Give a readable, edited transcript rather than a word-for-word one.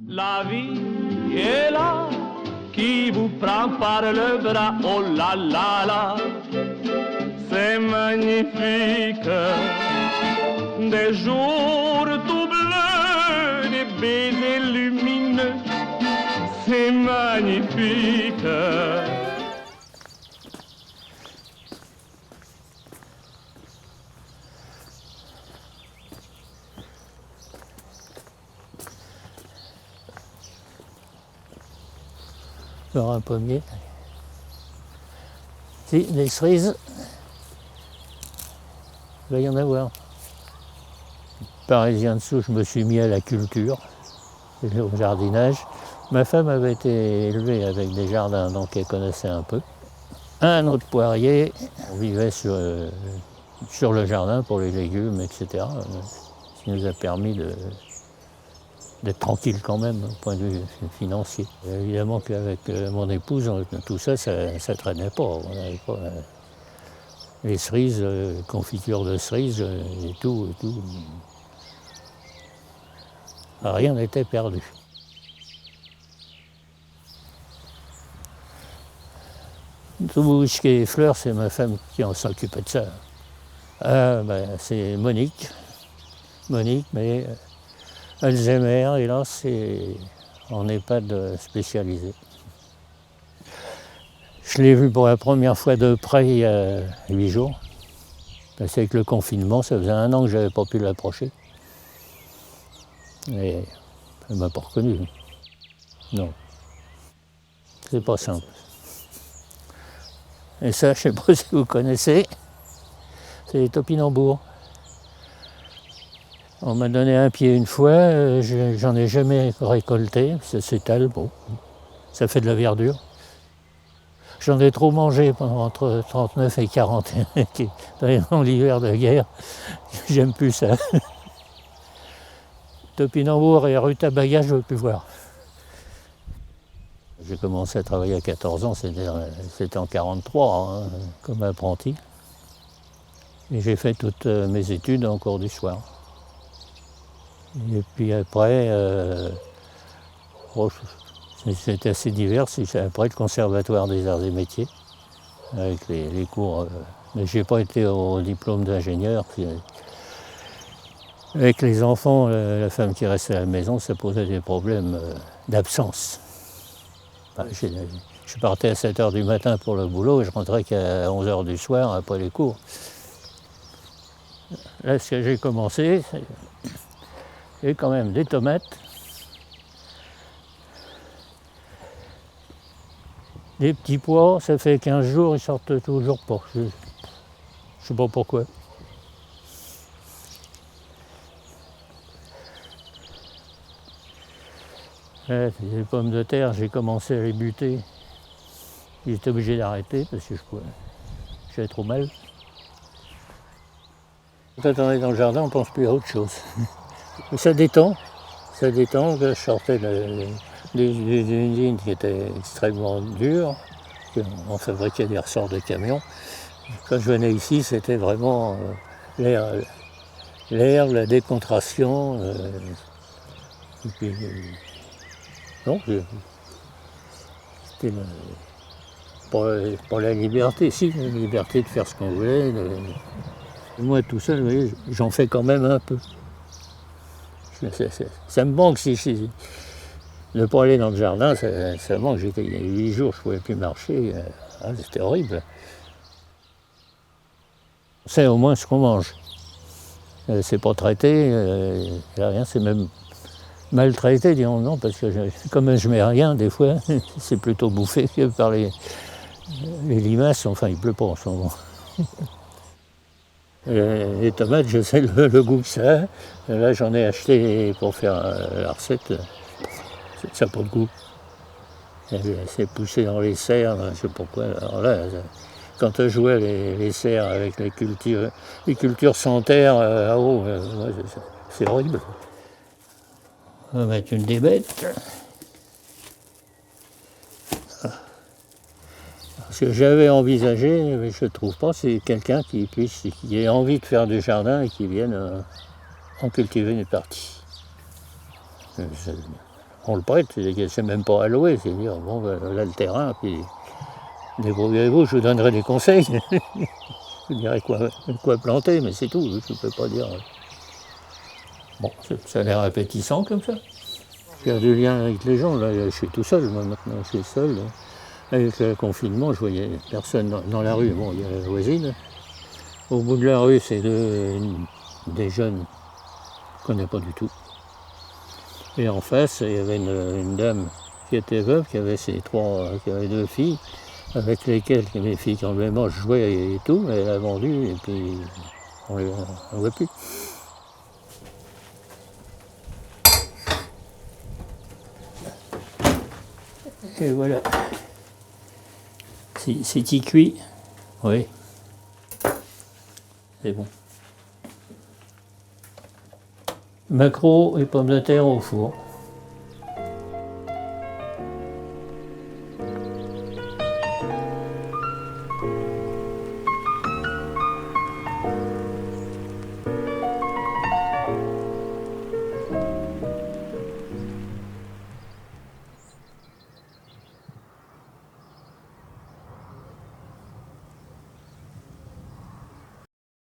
La vie est là, qui vous prend par le bras, oh là là là, c'est magnifique. Des jours tout bleus, des baisers lumineux, c'est magnifique. Alors un pommier. Si, des cerises, il va y en avoir. Parisien dessous, je me suis mis à la culture, au jardinage. Ma femme avait été élevée avec des jardins, donc elle connaissait un peu. Un autre poirier, on vivait sur le jardin pour les légumes, etc. Ce qui nous a permis d'être tranquille quand même, au point de vue financier. Évidemment qu'avec mon épouse, tout ça, ça ne traînait pas. On n'avait pas les cerises, confiture de cerises et tout. Rien n'était perdu. Tout ce qui est fleurs, c'est ma femme qui en s'occupait de ça. C'est Monique, mais Alzheimer, et là, c'est en EHPAD spécialisé. Je l'ai vu pour la première fois de près il y a 8 jours. Parce qu'avec le confinement, ça faisait 1 an que je n'avais pas pu l'approcher. Et elle ne m'a pas reconnu. Non. C'est pas simple. Et ça, je ne sais pas si vous connaissez, c'est les topinambours. On m'a donné un pied une fois, j'en ai jamais récolté, ça s'étale, bon, ça fait de la verdure. J'en ai trop mangé entre 39 et 41, dans l'hiver de guerre, j'aime plus ça. Topinambour et rutabaga, je ne veux plus voir. J'ai commencé à travailler à 14 ans, c'était en 1943, hein, comme apprenti. Et j'ai fait toutes mes études en cours du soir. Et puis après, c'était assez divers. Après le conservatoire des arts et métiers, avec les cours. Mais je n'ai pas été au diplôme d'ingénieur. Avec les enfants, la femme qui restait à la maison, ça posait des problèmes d'absence. Je partais à 7 h du matin pour le boulot et je rentrais qu'à 11 h du soir après les cours. Là, ce que j'ai commencé, c'est quand même des tomates, des petits pois, ça fait 15 jours, ils sortent toujours pas. Je ne sais pas pourquoi. Là, les pommes de terre, j'ai commencé à les buter. J'étais obligé d'arrêter parce que j'avais trop mal. Quand on est dans le jardin, on ne pense plus à autre chose. Ça détend, je sortais des usines qui étaient extrêmement dures, on fabriquait des ressorts de camions. Quand je venais ici, c'était vraiment l'air, la décontration. Et puis, non, c'était pour la liberté, si, la liberté de faire ce qu'on voulait. Moi, tout seul, vous voyez, j'en fais quand même un peu. Ça me manque si ne pas aller dans le jardin, ça me manque. Il y a 8 jours, je ne pouvais plus marcher. C'était horrible. On sait au moins ce qu'on mange. C'est pas traité, rien, c'est même maltraité, disons non, parce que comme je mets rien, des fois, c'est plutôt bouffé que par les limaces. Enfin, il pleut pas en ce moment. Les tomates, je sais le goût que ça a. Là, j'en ai acheté pour faire la recette. Ça n'a pas de goût. C'est poussé dans les serres, je ne sais pas pourquoi. Alors là, quand je jouais les serres avec les cultures sans terre, là-haut, c'est horrible. On va mettre une des bêtes. Ce que j'avais envisagé, mais je ne trouve pas, c'est quelqu'un qui ait envie de faire du jardin et qui vienne on cultive une partie. On le prête, c'est même pas à louer, c'est dire, bon, ben, là le terrain, puis débrouillez-vous, je vous donnerai des conseils. Je vous dirai quoi planter, mais c'est tout, je ne peux pas dire. Bon, ça a l'air appétissant comme ça. J'ai perdu le lien avec les gens, là, je suis tout seul, moi maintenant, je suis seul. Là. Avec le confinement, je voyais personne dans la rue, bon, il y a la voisine. Au bout de la rue, c'est des jeunes qu'on ne connaît pas du tout. Et en face, il y avait une dame qui était veuve, qui avait qui avait 2 filles, avec lesquelles mes filles quand même je jouais et tout, mais elle a vendu et puis on ne voit plus. Et voilà. C'est cuit. Oui. C'est bon. Maquereau et pommes de terre au four.